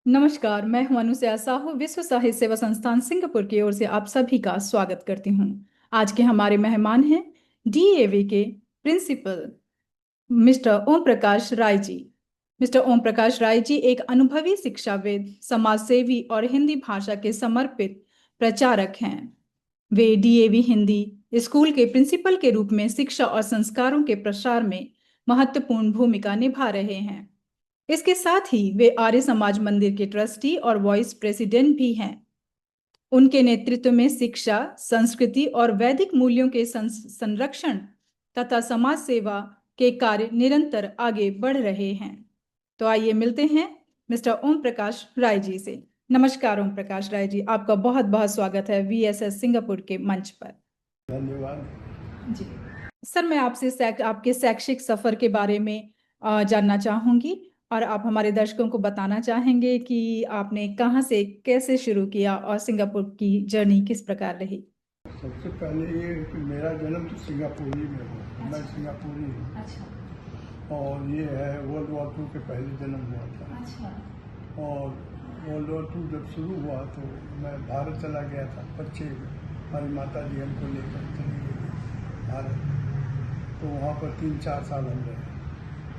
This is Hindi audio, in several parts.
नमस्कार, मैं हूं अनुसया साहू। विश्व साहित्य सेवा संस्थान सिंगापुर की ओर से आप सभी का स्वागत करती हूं। आज के हमारे मेहमान हैं डीएवी के principal mister Om Prakash Rai ji. Mister Om Prakash Rai ji एक अनुभवी शिक्षाविद, समाजसेवी और हिंदी भाषा के समर्पित प्रचारक हैं। वे डीएवी हिंदी स्कूल के प्रिंसिपल के रूप में शिक्षा और संस्कारों के प्रसार में महत्वपूर्ण भूमिका निभा रहे हैं। इसके साथ ही वे आर्य समाज मंदिर के ट्रस्टी और वाइस प्रेसिडेंट भी हैं। उनके नेतृत्व में शिक्षा, संस्कृति और वैदिक मूल्यों के संरक्षण तथा समाज सेवा के कार्य निरंतर आगे बढ़ रहे हैं। तो आइए मिलते हैं मिस्टर ओम प्रकाश राय जी से। नमस्कार ओम प्रकाश राय जी, आपका बहुत बहुत स्वागत है वीएसएस सिंगापुर के मंच पर। धन्यवाद जी सर, मैं आपसे आपके शैक्षिक सफर के बारे में जानना चाहूंगी और आप हमारे दर्शकों को बताना चाहेंगे कि आपने कहाँ से कैसे शुरू किया और सिंगापुर की जर्नी किस प्रकार रही। सबसे पहले ये है कि मेरा जन्म तो सिंगापुरी में हुआ। मैं सिंगापुरी हूँ। अच्छा। और ये है वर्ल्ड वॉर 2 के पहले जन्म हुआ था। अच्छा। और वर्ल्ड वॉर 2 जब शुरू हुआ तो मैं भारत चला गया था बच्चे में। हमारी माता जी हमको लेकर चली गई भारत। तो वहाँ पर 3-4 साल हम रहे।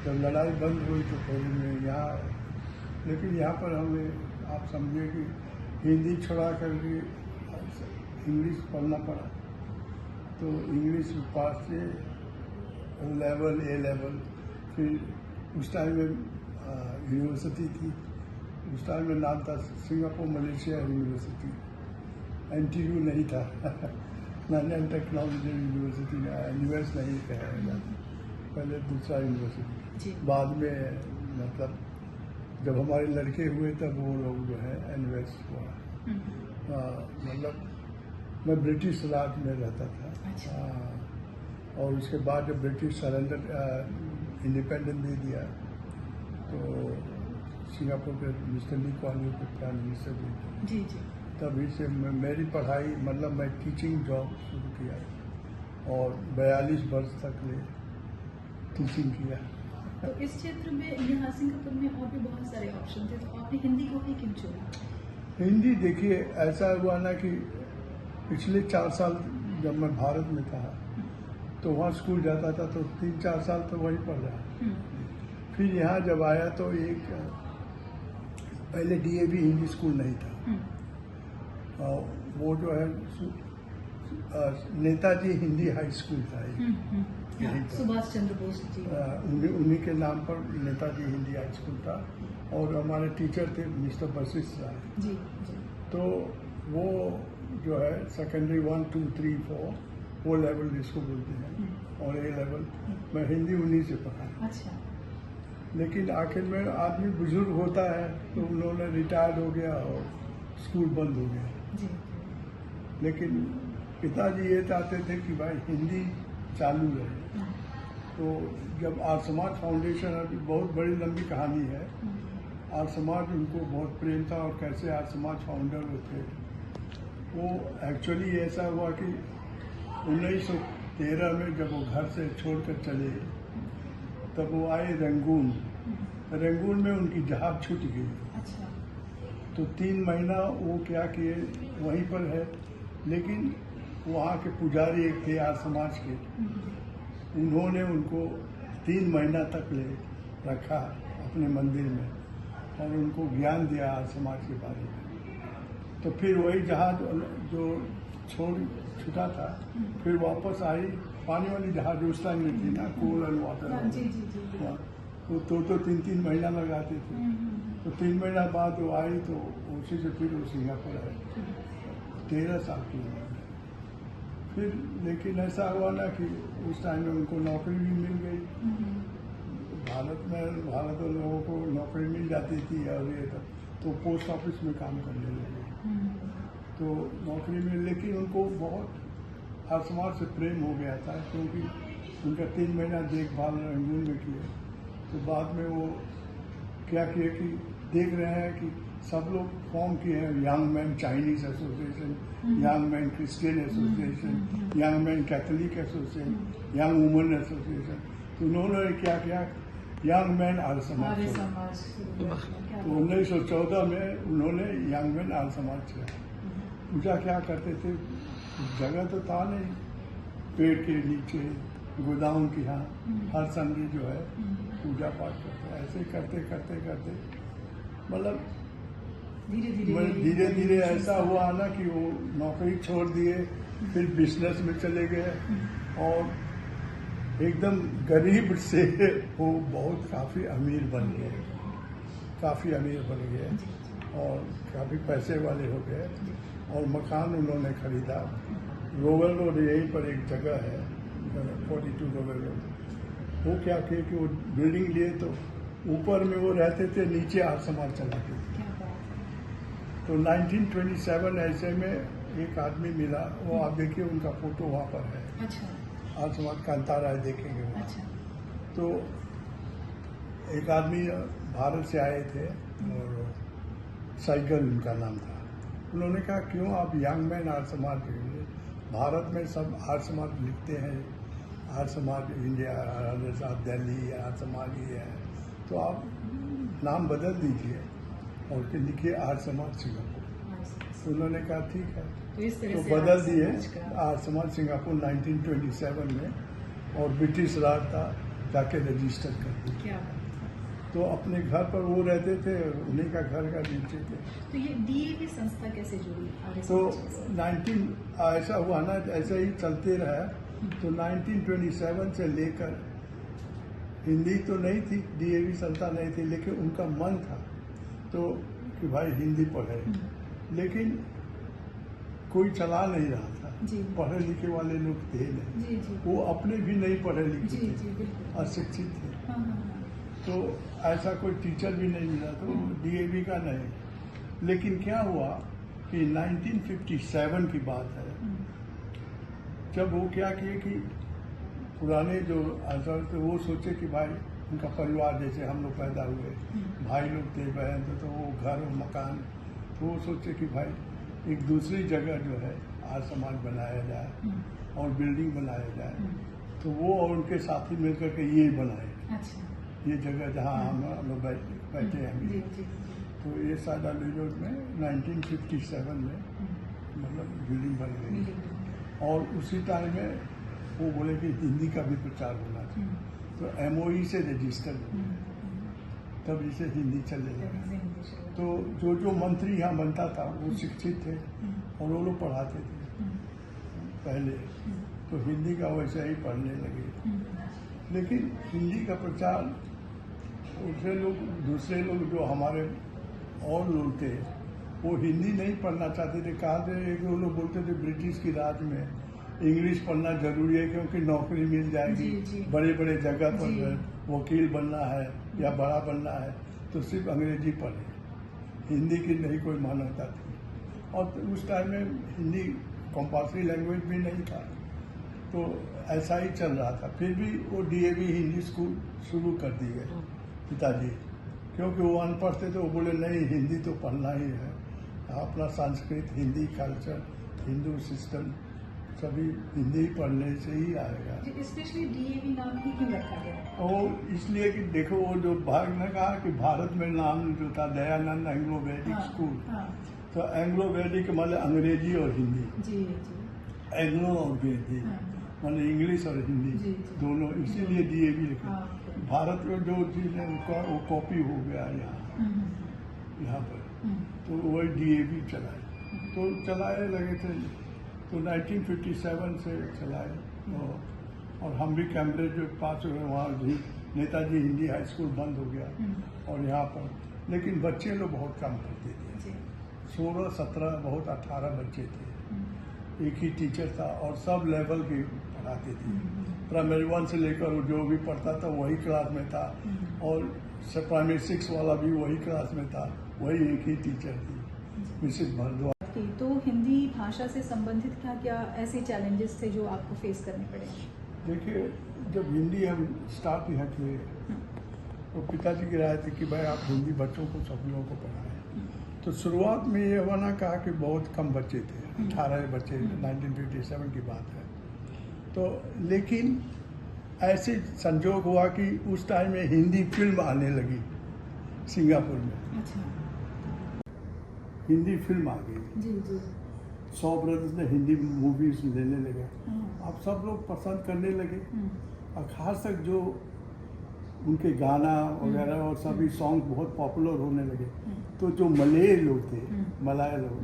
जब लड़ाई बंद हुई तो फिर मैं यहाँ, लेकिन यहाँ पर हमें आप समझिए कि हिंदी छोड़ा करके इंग्लिश पढ़ना पड़ा। तो इंग्लिश पास से लेवल ए लेवल, फिर उस टाइम में यूनिवर्सिटी थी। उस टाइम में नाम था सिंगापुर मलेशिया यूनिवर्सिटी। एनटीयू नहीं था नैशनल टेक्नोलॉजी यूनिवर्सिटी में यूएस नहीं कहा, पहले दूसरा यूनिवर्सिटी। बाद में मतलब जब हमारे लड़के हुए तब वो लोग जो है एनयूएस हुआ। मतलब मैं ब्रिटिश राज में रहता था। अच्छा। और उसके बाद जब ब्रिटिश सरेंडर इंडिपेंडेंस दे दिया तो सिंगापुर के मिस्टर ली कुआन यू के प्राइम मिनिस्टर भी जी जी, तभी से मेरी पढ़ाई मतलब मैं टीचिंग जॉब शुरू किया और 42 वर्ष तक ले टीचिंग किया। तो इस क्षेत्र में यहाँ सिंगापुर में और भी बहुत सारे ऑप्शन थे, तो आपने हिंदी को ही क्यों चुना? हिंदी देखिए ऐसा हुआ ना कि पिछले 4 साल जब मैं भारत में था तो वहाँ स्कूल जाता था तो 3-4 साल तो वहीं पढ़ रहा। फिर यहाँ जब आया तो एक पहले डीएवी हिंदी स्कूल नहीं था। और वो जो है नेताजी हिंदी हाई स्कूल था। सुभाष चंद्र बोस जी, उन्हीं के नाम पर नेताजी हिंदी हाई स्कूल था। और हमारे टीचर थे मिस्टर वशिष्ठ राय जी। तो वो जो है सेकेंडरी 1, 2, 3, 4 वो लेवल जिसको बोलते हैं, और ए लेवल मैं हिंदी उन्हीं से पढ़ा। अच्छा। लेकिन आखिर में आदमी बुजुर्ग होता है तो उन्होंने रिटायर्ड हो गया और स्कूल बंद हो गया जी। लेकिन पिताजी ये चाहते थे कि भाई हिंदी चालू रहे। तो जब आर्य समाज फाउंडेशन, अभी बहुत बड़ी लंबी कहानी है, आर्य समाज उनको बहुत प्रेम था और कैसे आर्य समाज फाउंडर थे वो। एक्चुअली ऐसा हुआ कि 1913 में जब वो घर से छोड़कर चले तब वो आए रंगून। रंगून में उनकी जहाज छूट गई। अच्छा। तो 3 महीना वो क्या किए वहीं पर है, लेकिन वहाँ के पुजारी एक थे आर्य समाज के, उन्होंने उनको 3 महीना तक ले रखा अपने मंदिर में और उनको ज्ञान दिया आर्य समाज के बारे में। तो फिर वही जहाज जो छूटा था फिर वापस आई, पानी वाली जहाज उस टाइम में थी ना, कोल एंड वाटर। तो 3-3 महीना लगाते थे। तो 3 महीना बाद वो आई तो उसी से फिर वो सिंगापुर आए 13 साल की उम्र में। फिर लेकिन ऐसा हुआ ना कि उस टाइम में उनको नौकरी भी मिल गई। भारत में लोगों को नौकरी मिल जाती थी और ये तो पोस्ट ऑफिस में काम करने लगे। तो नौकरी में, लेकिन उनको बहुत आर्य समाज से प्रेम हो गया था क्योंकि उनका 3 महीना देखभाल रंगून में किए। तो बाद में वो क्या किए कि देख रहे हैं कि सब लोग फॉर्म किए हैं, young man Chinese association, young man Christian association, young man Catholic association, young women association. तो उन्होंने क्या किया यंग मैन आर्य समाज आर्य छोड़ा। समाज शुरू हुआ। क्या तो बात। 1914 में उन्होंने यंग मैन आर्य समाज किया। पूजा क्या करते थे, जगह तो था नहीं, पेड़ के नीचे गोदाम के यहाँ हर संडे जो है पूजा पाठ करते। ऐसे करते करते करते मतलब धीरे धीरे ऐसा हुआ ना कि वो नौकरी छोड़ दिए, फिर बिजनेस में चले गए और एकदम गरीब से वो बहुत काफ़ी अमीर बन गए, काफ़ी अमीर बन गए और काफ़ी पैसे वाले हो गए। और मकान उन्होंने खरीदा रोवेल रोड, यहीं पर एक जगह है 42 रोवेल रोड। वो क्या किए कि वो बिल्डिंग लिए तो ऊपर में वो रहते थे, नीचे आर्य समाज चलाते थे। तो 1927 ऐसे में एक आदमी मिला, वो आप देखिए उनका फोटो वहाँ पर है। अच्छा। आर्य समाज कांता राय देखेंगे वहाँ। अच्छा। तो एक आदमी भारत से आए थे और साइकिल उनका नाम था। उन्होंने कहा क्यों आप यंग मैन आर्य समाज, भारत में सब आर्य समाज लिखते हैं, आर्य समाज इंडिया, आर्य समाज दिल्ली, आर्य समाज ये है, तो आप नाम बदल दीजिए और फिर लिखिए आर्य समाज सिंगापुर। तो उन्होंने कहा ठीक है, तो बदल दिए आर्य समाज सिंगापुर 1927 में। और ब्रिटिश राज था, जाके रजिस्टर कर दिया। तो अपने घर पर वो रहते थे, उन्हीं का घर का नीचे थे। तो ये डीएवी संस्था कैसे जुड़ी? तो 19 ऐसा हुआ ना, ऐसा ही चलते रहा। तो 1927 से लेकर हिंदी तो नहीं थी, डीएवी संस्था नहीं थी, लेकिन उनका मन था तो कि भाई हिंदी पढ़े, लेकिन कोई चला नहीं रहा था। पढ़े लिखे वाले लोग थे नहीं, वो अपने भी नहीं पढ़े लिखे थे, अशिक्षित थे। तो ऐसा कोई टीचर भी नहीं मिला, तो डीएवी का नहीं। लेकिन क्या हुआ कि 1957 की बात है, जब वो क्या किए कि पुराने जो आचार्य थे वो सोचे कि भाई उनका परिवार, जैसे हम लोग पैदा हुए, भाई लोग थे, बहन थे, तो वो घर और मकान, तो वो सोचे कि भाई एक दूसरी जगह जो है आर्य समाज बनाया जाए और बिल्डिंग बनाया जाए। तो वो और उनके साथी मिलकर के ये बनाए। अच्छा। ये जगह जहाँ हम लोग बैठे हैं, तो ये सादा रोड में 1957 में मतलब बिल्डिंग बन गई। और उसी टाइम में वो बोले कि हिंदी का भी प्रचार होना चाहिए, तो एमओई से रजिस्टर हुआ, तब इसे हिंदी चलने लगा। तो जो जो मंत्री यहाँ बनता था वो शिक्षित थे और वो लोग पढ़ाते थे पहले, तो हिंदी का वैसे ही पढ़ने लगे। लेकिन हिंदी का प्रचार दूसरे लोग जो हमारे और लोग थे वो हिंदी नहीं पढ़ना चाहते थे। कहा थे, एक दो लोग बोलते थे ब्रिटिश की राज में इंग्लिश पढ़ना जरूरी है क्योंकि नौकरी मिल जाएगी, बड़े बड़े जगह पर वकील बनना है या बड़ा बनना है तो सिर्फ अंग्रेजी पढ़े, हिंदी की नहीं कोई मान्यता थी। और उस टाइम में हिंदी कंपल्सरी लैंग्वेज भी नहीं था, तो ऐसा ही चल रहा था। फिर भी वो डीएवी हिंदी स्कूल शुरू कर दिए पिताजी, क्योंकि वो अनपढ़ थे, तो वो बोले नहीं हिंदी तो पढ़ना ही है, अपना संस्कृत, हिंदी कल्चर, हिंदू सिस्टम सभी हिंदी पढ़ने से ही आएगा। स्पेशली डीएवी नाम ही क्यों रखा गया? और इसलिए कि देखो वो जो भाग ने कहा कि भारत में नाम जो था दयानंद एंग्लो वैदिक स्कूल, तो एंग्लो वैदिक मतलब अंग्रेजी और हिंदी, एंग्लो और वैदिक मतलब इंग्लिश और हिंदी दोनों, इसीलिए डीएवी लिखा। भारत में जो चीज़ है उनका वो कॉपी हो गया यहाँ पर, तो वही डीएवी चलाए, तो चलाए लगे थे। तो 1957 से चलाए और हम भी कैम्ब्रिज जो पास हुए वहाँ भी नेताजी हिंदी हाई स्कूल बंद हो गया और यहाँ पर, लेकिन बच्चे लोग बहुत कम पढ़ते थे, 16-17 बहुत 18 बच्चे थे, एक ही टीचर था और सब लेवल के पढ़ाते थे। प्राइमरी 1 से लेकर जो भी पढ़ता था वही क्लास में था और प्राइमरी 6 वाला भी वही क्लास में था, वही एक ही टीचर थी, मिसेस भारद्वाज। तो हिंदी भाषा से संबंधित क्या क्या ऐसे चैलेंजेस थे जो आपको फेस करने पड़े? देखिए, जब हिंदी हम स्टार्ट यहाँ किए तो पिताजी की राय थी कि भाई आप हिंदी बच्चों को, सब लोगों को पढ़ाएं। तो शुरुआत में ये बना कहा कि बहुत कम बच्चे थे, 18 बच्चे, 1957 की बात है। तो लेकिन ऐसे संजोग हुआ कि उस टाइम में हिंदी फिल्म आने लगी सिंगापुर में। अच्छा। हिंदी फिल्म आ गई जी जी। 100 ब्रदर्स ने हिंदी मूवीज लेने लगे। अब सब लोग पसंद करने लगे और खास तक जो उनके गाना वगैरह और सभी सॉन्ग बहुत पॉपुलर होने लगे। तो जो मलय लोग थे, मलाय लोग,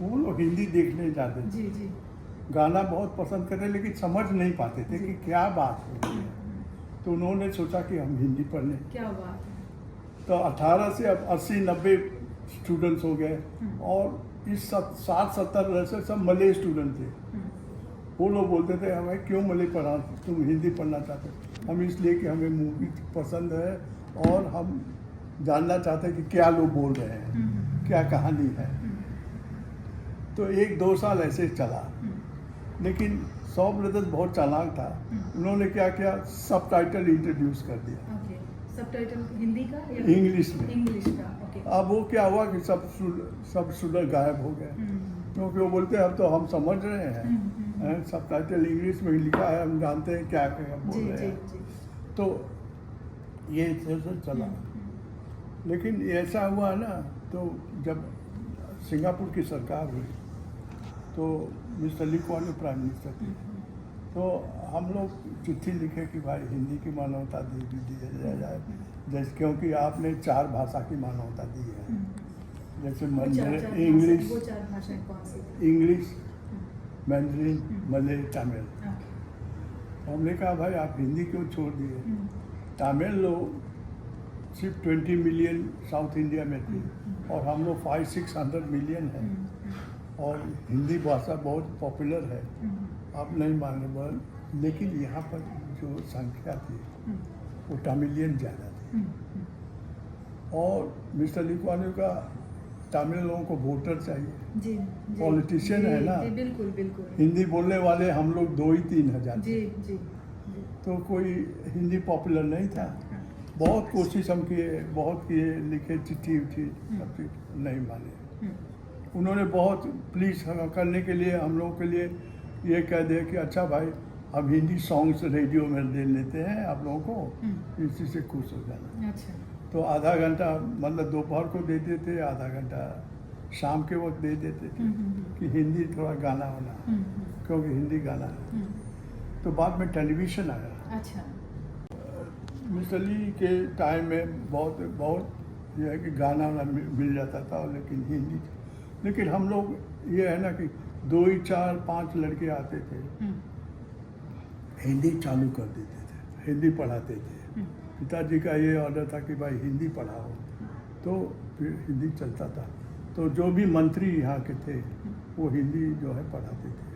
वो लोग हिंदी देखने जाते थे। जी जी। गाना बहुत पसंद करते लेकिन समझ नहीं पाते थे कि क्या बात हो रही है। तो उन्होंने सोचा कि हम हिंदी पढ़ लें। क्या बात है। तो 18 से अब 80-90 स्टूडेंट्स हो गए और इस 60-70 से सब मलय स्टूडेंट थे। वो लोग बोलते थे हमें क्यों मलय पढ़ा, तुम हिंदी पढ़ना चाहते हो? हम इसलिए कि हमें मूवी पसंद है और हम जानना चाहते हैं कि क्या लोग बोल रहे हैं, क्या कहानी है। तो 1-2 साल ऐसे चला, लेकिन 100 ब्रदर्स बहुत चालाक था। उन्होंने क्या किया, सबटाइटल इंट्रोड्यूस कर दिया। ओके, सबटाइटल हिंदी का या इंग्लिश में। इंग्लिश का, ओके। अब वो क्या हुआ कि सब स्टूडेंट गायब हो गए, क्योंकि वो बोलते अब तो हम समझ रहे हैं, सबटाइटल इंग्लिश में लिखा है, हम जानते हैं क्या क्या बोल रहे हैं। तो ये चला। लेकिन ऐसा हुआ ना, तो जब सिंगापुर की सरकार हुई तो mister Lee Kuan Yew prime minister थे। तो हम लोग चिट्ठी लिखे कि भाई हिंदी की मान्यता दी जाए, जैसे क्योंकि आपने 4 भाषा की मान्यता दी है, जैसे इंग्लिश, वो 4 भाषाएं कौन सी? English, Mandarin, Malay, Tamil. तो हमने कहा भाई आप हिंदी क्यों छोड़ दिए? तमिल लोग सिर्फ 20 मिलियन साउथ इंडिया में थे और हम लोग 500-600 मिलियन हैं और हिंदी भाषा बहुत पॉपुलर है। आप नहीं मान रहे, लेकिन यहाँ पर जो संख्या थी वो तमिलियन ज़्यादा थी। और मिस्टर ली कुआन यू का तमिल लोगों को वोटर चाहिए, जी, पॉलिटिशियन है ना। जी, बिल्कुल बिल्कुल। हिंदी बोलने वाले हम लोग 2-3 हज़ार जी थे। जी। तो कोई हिंदी पॉपुलर नहीं था। बहुत कोशिश हम किए, बहुत किए, लिखे चिट्ठी उठी, सब चीज नहीं माने। उन्होंने बहुत प्लीज करने के लिए हम लोगों के लिए ये कह दिया कि अच्छा भाई अब हिंदी सॉन्ग्स रेडियो में दे लेते हैं आप लोगों को, इसी से खुश हो जाना। अच्छा। तो आधा घंटा मतलब दोपहर को दे देते, आधा घंटा शाम के वक्त दे देते थे कि हिंदी थोड़ा गाना होना, क्योंकि हिंदी गाना है। तो बाद में टेलीविज़न आया। अच्छा। मिस्टर ली के टाइम में बहुत बहुत ये है कि गाना मिल जाता था, लेकिन हिंदी। लेकिन हम लोग ये है ना कि 2 ही 4-5 लड़के आते थे, हिंदी चालू कर देते थे, हिंदी पढ़ाते थे। पिताजी का ये ऑर्डर था कि भाई हिंदी पढ़ाओ, तो फिर हिंदी चलता था। तो जो भी मंत्री यहाँ के थे वो हिंदी जो है पढ़ाते थे।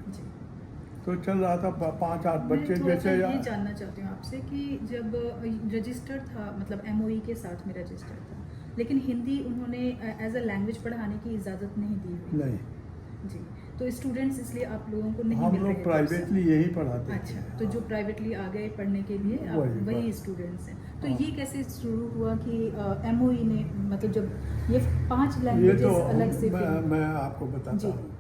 तो चल रहा था, 5-8 बच्चे जैसे। ये जानना चाहती हूँ आपसे कि जब रजिस्टर था, मतलब MOE के साथ में रजिस्टर था, लेकिन हिंदी उन्होंने एज अ लैंग्वेज पढ़ाने की इजाज़त नहीं दी हुई। नहीं जी, तो स्टूडेंट्स इसलिए आप लोगों को नहीं हम मिल रहे लोग प्राइवेटली यही पढ़ाते अच्छा, थे। तो जो प्राइवेटली आ गए पढ़ने के लिए आप वही स्टूडेंट्स हैं। तो ये कैसे शुरू हुआ कि MOE ने, मतलब जब ये 5 ये लैंग्वेजेस तो अलग से मैं आपको बताता हूँ।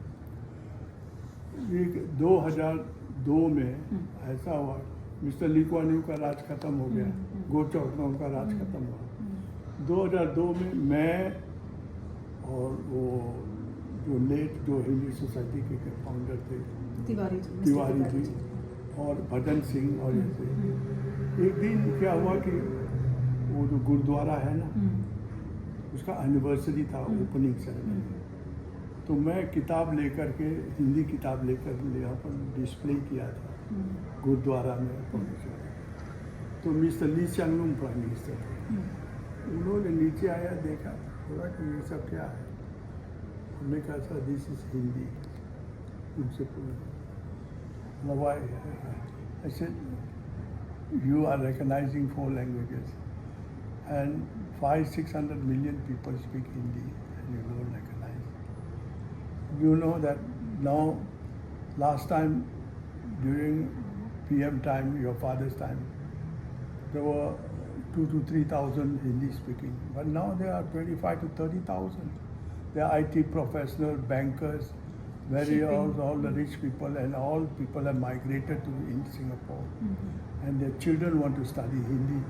ये 2002 में ऐसा हुआ, मिस्टर ली कुआन यू का राज खत्म हो गया, गोचौतनों का राज खत्म हुआ। 2002 में मैं और वो जो जो हिंदी सोसाइटी के फाउंडर थे तिवारी जी और भजन सिंह और ऐसे, एक दिन क्या हुआ कि वो जो गुरुद्वारा है ना, उसका एनिवर्सरी था, ओपनिंग सेरेमनी। तो मैं किताब लेकर के, हिंदी किताब लेकर यहाँ पर डिस्प्ले किया था गुरुद्वारा में। तो मिस्टर ली सिएंग लुंग प्राइम मिनिस्टर थे, उन्होंने नीचे आया, देखा बोला कि ये सब क्या है। हमने कहा सर दिस इज हिंदी। उनसे पूछा वाई, ऐसे you are recognizing 4 languages and 500-600 million people speak Hindi and you don't recognize. You know that now, last time during PM time, your father's time, there were 2,000 to 3,000 Hindi speaking, but now there are 25,000 to 30,000. They are IT professionals, bankers, all the rich people, and all people have migrated to in Singapore. and their children want to study Hindi,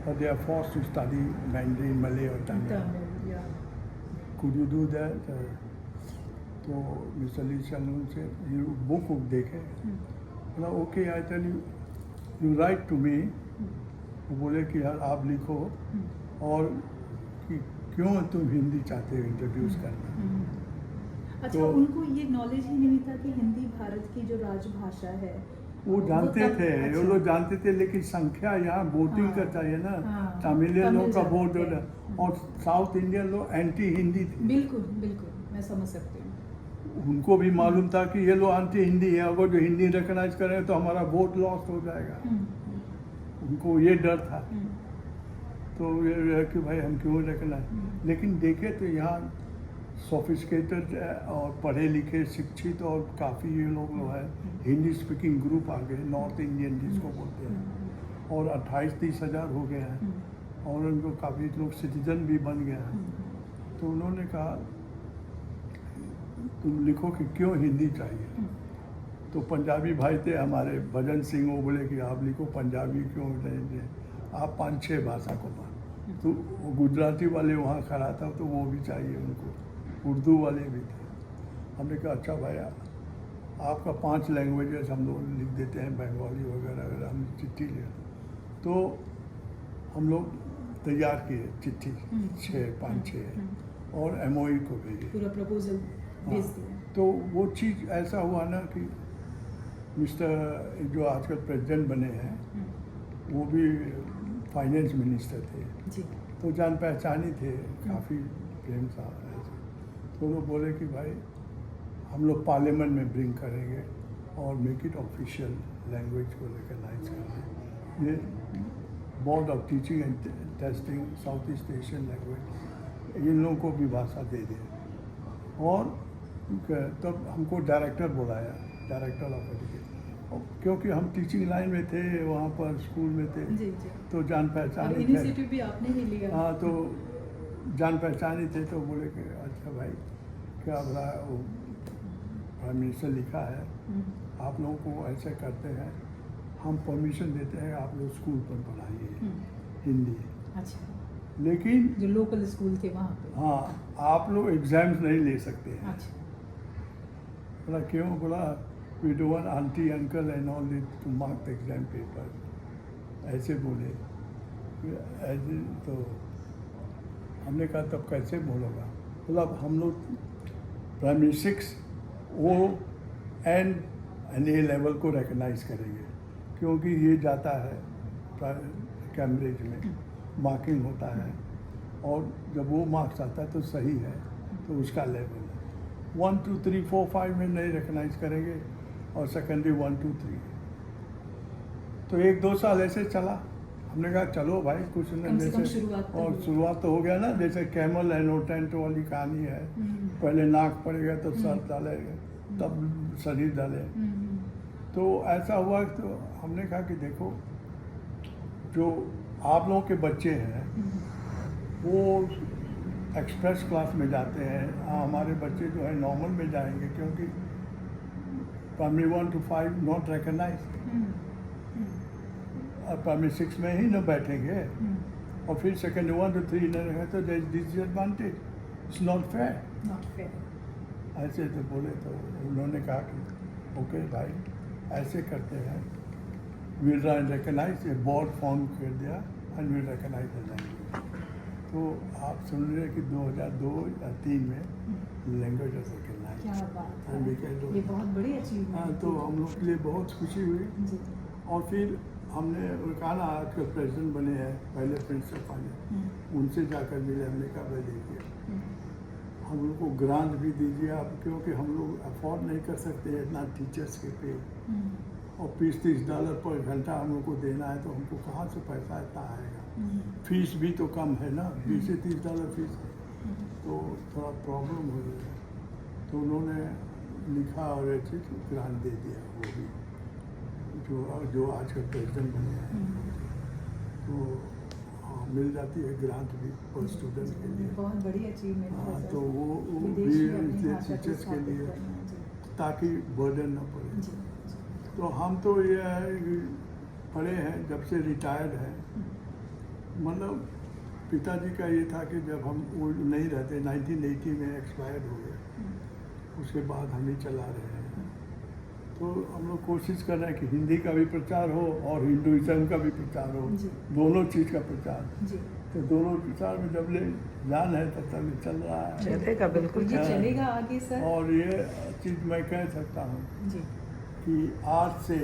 but they are forced to study Mandarin, Malay or Tamil. Could you do that? तो मिस्टर ली चंगलुन से ये बुक देखे, बोला okay I tell you write to me. वो बोले कि यार आप लिखो और कि क्यों तुम हिंदी चाहते हो इंट्रोड्यूस करना। अच्छा, तो उनको ये नॉलेज ही नहीं था कि हिंदी भारत की जो राजभाषा है। वो जानते तब- थे, अच्छा। वो लोग जानते थे, लेकिन संख्या यहाँ वोटिंग हाँ, का चाहिए ना। हाँ, तमिलियन तमिल लोग का जानते वोट हैं। और साउथ इंडियन लोग एंटी हिंदी थे। बिल्कुल बिल्कुल, मैं समझ सकती हूँ। उनको भी मालूम था कि ये लोग एंटी हिंदी है, अगर जो हिंदी रिकॉग्नाइज करें तो हमारा वोट लॉस हो जाएगा। उनको ये डर था। तो ये कि भाई हम क्यों रिकॉग्नाइज, लेकिन देखे तो यहाँ सोफिस्टिकेटेड और पढ़े लिखे शिक्षित और काफ़ी ये लोग हैं, हिंदी स्पीकिंग ग्रुप आ गए, नॉर्थ इंडियन जिसको बोलते हैं, और 28-30 हज़ार हो गए हैं, और उनको काफ़ी लोग सिटीजन भी बन गए हैं। तो उन्होंने कहा तुम लिखो कि क्यों हिंदी चाहिए। तो पंजाबी भाई थे हमारे भजन सिंह, वो बोले कि आप लिखो पंजाबी क्यों नहीं, आप 5-6 भाषा को मान। तो वो गुजराती वाले वहाँ खड़ा था तो वो भी चाहिए उनको, उर्दू वाले भी थे। हमने कहा अच्छा भाई आपका 5 लैंग्वेजेस हम लोग लिख देते हैं, बंगाली वगैरह अगर हम चिट्ठी ले। तो हम लोग तैयार किए चिट्ठी 5-6 और MOE को भेजे, पूरा प्रपोजल भेज हाँ। दिया। तो वो चीज़ ऐसा हुआ ना कि मिस्टर जो आजकल प्रेसिडेंट बने हैं वो भी फाइनेंस मिनिस्टर थे, जी। तो जान पहचानी थे काफ़ी प्रेम साहब ऐसे। तो वो बोले कि भाई हम लोग पार्लियामेंट में ब्रिंग करेंगे और मेक इट ऑफिशियल लैंग्वेज को रिकॉग्नाइज करेंगे। ये board of teaching and testing south east Asian language in लोगों को भी भाषा दे दें। और तब हमको डायरेक्टर बुलाया, डायरेक्टर ऑफ एजुकेशन, क्योंकि हम टीचिंग लाइन में थे, वहाँ पर स्कूल में थे, जी जी। तो जान पहचान थे। इनिशिएटिव भी आपने ही लिया। हाँ, तो जान पहचानी थे, तो बोले कि अच्छा भाई क्या बोला, वो प्राइम मिनिस्टर लिखा है आप लोगों को ऐसे करते हैं, हम परमिशन देते हैं आप लोग स्कूल पर पढ़ाइए हिंदी, अच्छा, लेकिन जो लोकल स्कूल थे वहाँ पे। हाँ आप लोग एग्जाम्स नहीं ले सकते हैं। अच्छा, बोला क्यों, बोला we don't want auntie uncle and all to mark the exam paper, ऐसे बोले। ऐसे तो हमने कहा तब कैसे बोलोगा, बोला हम लोग primary 6 O and A level को रिकग्नाइज करेंगे, क्योंकि ये जाता है कैम्ब्रिज में मार्किंग होता है, और जब वो मार्क्स आता है तो सही है, तो उसका लेवल 1 2 3 4 5 में नहीं रिकग्नाइज करेंगे, और सेकेंडरी 1 2 3। तो 1-2 साल ऐसे चला। हमने कहा चलो भाई कुछ न कम से कम जैसे, शुरुआत तो और हुई। शुरुआत तो हो गया ना, जैसे कैमल एंड ओटेंट वाली कहानी है, पहले नाक पड़ेगा तो सर डालेगा, तब शरीर डाले। तो ऐसा हुआ तो हमने कहा कि देखो जो आप लोगों के बच्चे हैं वो एक्सप्रेस क्लास में जाते हैं, हमारे बच्चे जो है नॉर्मल में जाएंगे, क्योंकि प्राइमरी 1 to 5 नॉट रिकग्नाइज, और प्राइमरी 6 में ही न बैठेंगे, और फिर सेकेंडरी 1 to 3 न रहे तो disadvantage, it's not fair. Not fair. ऐसे तो बोले, तो उन्होंने कहा कि ओके भाई ऐसे करते हैं, will recognize, a board form कर दिया and will recognize the language. तो आप सुन रहे कि 2002 या 3 में लैंग्वेज रिकग्नाइज। क्या बात है, And we can do ये it. बहुत बड़ी अचीवमेंट। हाँ, तो हम लोग के लिए बहुत खुशी हुई। जी। और फिर हमने कहा ना आजकल प्रेसिडेंट बने हैं, पहले प्रिंसिपल हैं, उनसे जाकर मिले, हमने कहा भाई देखिए हम लोग को ग्रांट भी दीजिए आप, क्योंकि हम लोग अफोर्ड नहीं कर सकते इतना टीचर्स के पे, और $30 पर घंटा हम लोग को देना है, तो हमको कहाँ से पैसा इतना आएगा। फीस भी तो कम है ना, $20 से $30 फीस है, तो थोड़ा प्रॉब्लम हो रही है। तो उन्होंने लिखा और ऐसे ग्रांट दे दिया, वो भी जो आजकल प्रेसिडेंट बने हैं, तो हाँ, मिल जाती है ग्रांट भी पर स्टूडेंट के लिए। बहुत बड़ी अचीवमेंट है हाँ, सर। तो वो भी विदेशी अपनी इसलिए भाषा को टीचर्स के स्थापित लिए, करना। जी ताकि बर्डन न पड़े। जी। तो हम तो ये है कि पढ़े हैं, जब से रिटायर्ड हैं। मतलब पिताजी का ये था कि जब हम वो नहीं रहते, 1980 में एक्सपायर्ड हो गए, उसके बाद हम ही चला रहे हैं। तो हम लोग कोशिश कर रहे हैं कि हिंदी का भी प्रचार हो और हिंदुइज्म का भी प्रचार हो, दोनों चीज़ का प्रचार। तो दोनों प्रचार में जब ले जान है तब तक चल रहा है, चलेगा, बिल्कुल जी चलेगा आगे सर। और ये चीज़ मैं कह सकता हूँ जी कि आज से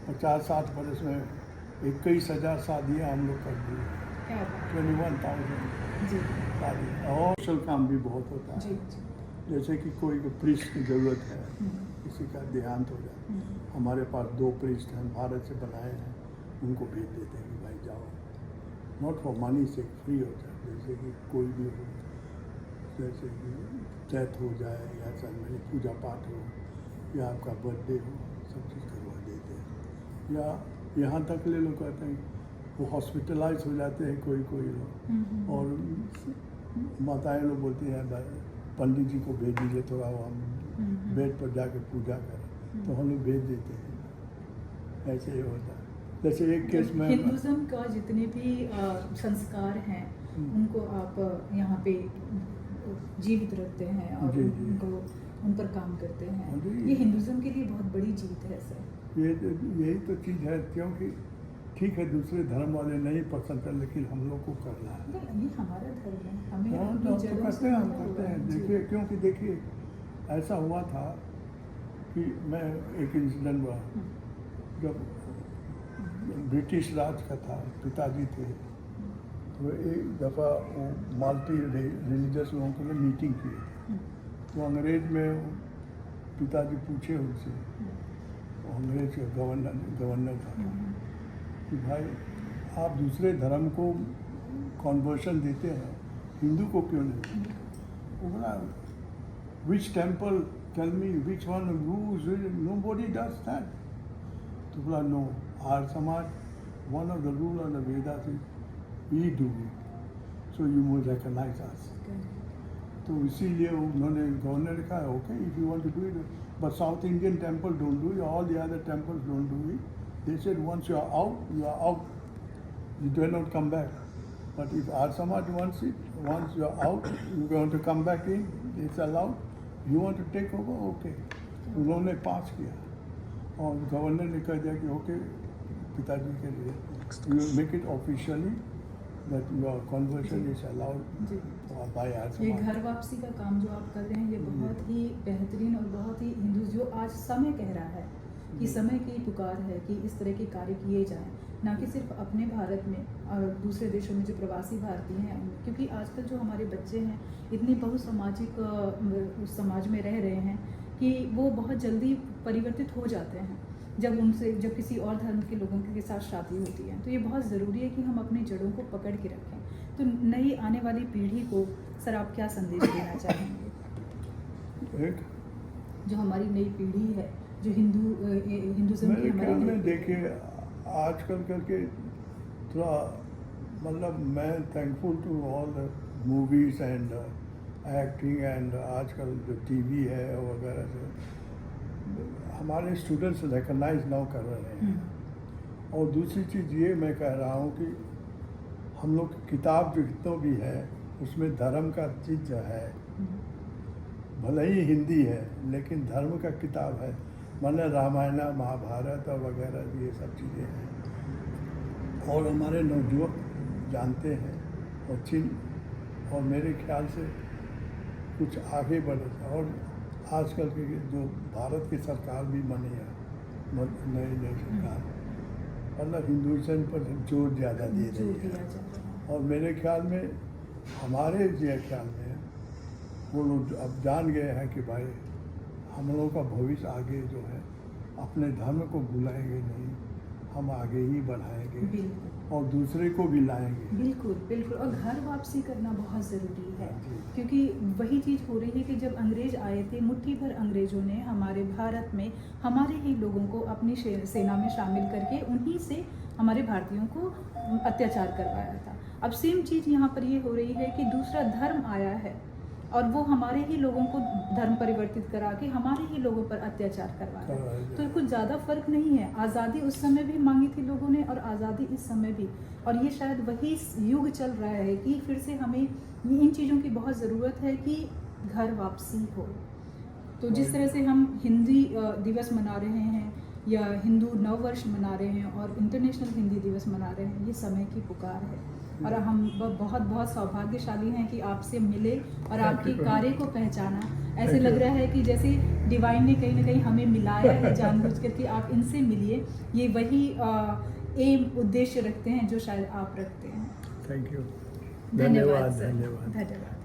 50-60 बरस में 21,000 शादियाँ हम लोग कर दी, क्या बात 21,000 जी शादी। और सोशल काम भी बहुत होता जी है, जी जैसे कि कोई प्रीस्ट की ज़रूरत है, किसी का देहांत हो जाए, हमारे पास 2 प्रीस्ट हैं, भारत से बनाए हैं, उनको भेज देते हैं कि भाई जाओ, नॉट फॉर मनी से, फ्री होता है। जैसे कि कोई भी हो, जैसे कि डेथ हो जाए या सैलरी पूजा पाठ हो या आपका बर्थडे हो, सब चीज़ करवा देते हैं। या यहाँ तक ले लोग कहते हैं वो हॉस्पिटलाइज हो जाते हैं कोई लोग, और माताएं लोग बोलती हैं पंडित जी को भेज दीजिए, थोड़ा हम बेड पर जाके पूजा करें, तो हम लोग भेज देते हैं। ऐसे ही होता है। जैसे एक केस में हिंदुज़म का जितने भी संस्कार हैं उनको आप यहाँ पे जीवित रखते हैं और जी, जी। उनको उन पर काम करते हैं। जी। ये हिंदुज़म के लिए बहुत बड़ी जीत है सर। यही तो चीज़ है, क्योंकि ठीक है दूसरे धर्म वाले नहीं पसंद है, लेकिन हम लोग को करना है। नहीं, ये हमारा धर्म है, हमें हाँ, अपनी तो जड़ों करते से हैं, हम जुड़ा करते हुआ हैं। है। जी। देखिए, क्योंकि देखिए ऐसा हुआ था कि मैं एक इंसिडेंट हुआ, जब ब्रिटिश राज का था, पिताजी थे, तो एक दफ़ा वो मल्टी रिलीजियस लोगों के लिए मीटिंग की थी, तो अंग्रेज में पिताजी पूछे उनसे, अंग्रेज का गवर्नर था कि भाई आप दूसरे धर्म को कन्वर्शन देते हैं, हिंदू को क्यों नहीं? वो बोला which temple, tell me which one rules, nobody does that. तो बोला no, Arya Samaj one of the rule of the Vedas is we do it, so you must recognise us. तो इसीलिए उन्होंने गवर्नर ने कहा okay if you want to do it, but south Indian temple don't do it, all the other temples don't do it. They said once you are out, you do not come back. But if our Samaj wants it, once you are out, you want to come back in, it's allowed. You want to take over, okay. उन्होंने पास किया और गवर्नर ने कह दिया कि ओके पिताजी के लिए you make it officially that your conversion is allowed by our ये Samaj. घर वापसी का काम जो आप कर रहे हैं ये बहुत ही बेहतरीन और बहुत ही हिंदू, जो आज समय कह रहा है कि समय की पुकार है कि इस तरह के कार्य किए जाएं, ना कि सिर्फ अपने भारत में और दूसरे देशों में जो प्रवासी भारतीय हैं उनमें, क्योंकि आजकल जो हमारे बच्चे हैं इतनी बहुसामाजिक उस समाज में रह रहे हैं कि वो बहुत जल्दी परिवर्तित हो जाते हैं जब किसी और धर्म के लोगों के साथ शादी होती है। तो ये बहुत ज़रूरी है कि हम अपनी जड़ों को पकड़ के रखें। तो नई आने वाली पीढ़ी को सर आप क्या संदेश देना चाहेंगे? एक जो हमारी नई पीढ़ी है, जो हिंदुज़म की मेरे हमारी ख्याल नई में पीढ़ी देखिए आजकल करके थोड़ा मतलब मैं thankful to all the movies and acting and आजकल जो टीवी है वगैरह से हमारे स्टूडेंट्स रिकॉग्नाइज नाउ कर रहे हैं। और दूसरी चीज़ ये मैं कह रहा हूँ कि हम लोग की किताब जो जितना भी है उसमें धर्म का चीज़ जो है भले ही हिंदी है लेकिन धर्म का किताब है, मतलब रामायण महाभारत और वगैरह ये सब चीज़ें हैं और हमारे नौजवान जानते हैं और और मेरे ख्याल से कुछ आगे बढ़े। और आजकल के जो भारत की सरकार भी बनी है, नई सरकार, मतलब हिंदुइज्म पर जोर ज़्यादा दे रही है और मेरे ख्याल में हमारे ख्याल में वो लोग अब जान गए हैं कि भाई हम लोगों का भविष्य आगे जो है अपने धर्म को भुलाएंगे नहीं, हम आगे ही बढ़ाएंगे और दूसरे को भी लाएंगे। बिल्कुल बिल्कुल। और घर वापसी करना बहुत ज़रूरी है क्योंकि वही चीज़ हो रही है कि जब अंग्रेज आए थे, मुट्ठी भर अंग्रेज़ों ने हमारे भारत में हमारे ही लोगों को अपनी सेना में शामिल करके उन्हीं से हमारे भारतीयों को अत्याचार करवाया था। अब सेम चीज़ यहाँ पर ये हो रही है कि दूसरा धर्म आया है और वो हमारे ही लोगों को धर्म परिवर्तित करा के हमारे ही लोगों पर अत्याचार करवा रहे हैं। तो कुछ ज़्यादा फर्क नहीं है। आज़ादी उस समय भी मांगी थी लोगों ने और आज़ादी इस समय भी, और ये शायद वही युग चल रहा है कि फिर से हमें इन चीज़ों की बहुत ज़रूरत है कि घर वापसी हो। तो जिस तरह से हम हिंदी दिवस मना रहे हैं या हिंदू नव वर्ष मना रहे हैं और इंटरनेशनल हिंदी दिवस मना रहे हैं, ये समय की पुकार है। और हम बहुत बहुत सौभाग्यशाली हैं कि आपसे मिले और आपके कार्य को पहचाना। ऐसे लग रहा है कि जैसे डिवाइन ने कहीं ना कहीं हमें मिलाया है जानबूझकर कि आप इनसे मिलिए। ये वही एम उद्देश्य रखते हैं जो शायद आप रखते हैं। Thank you. धन्यवाद।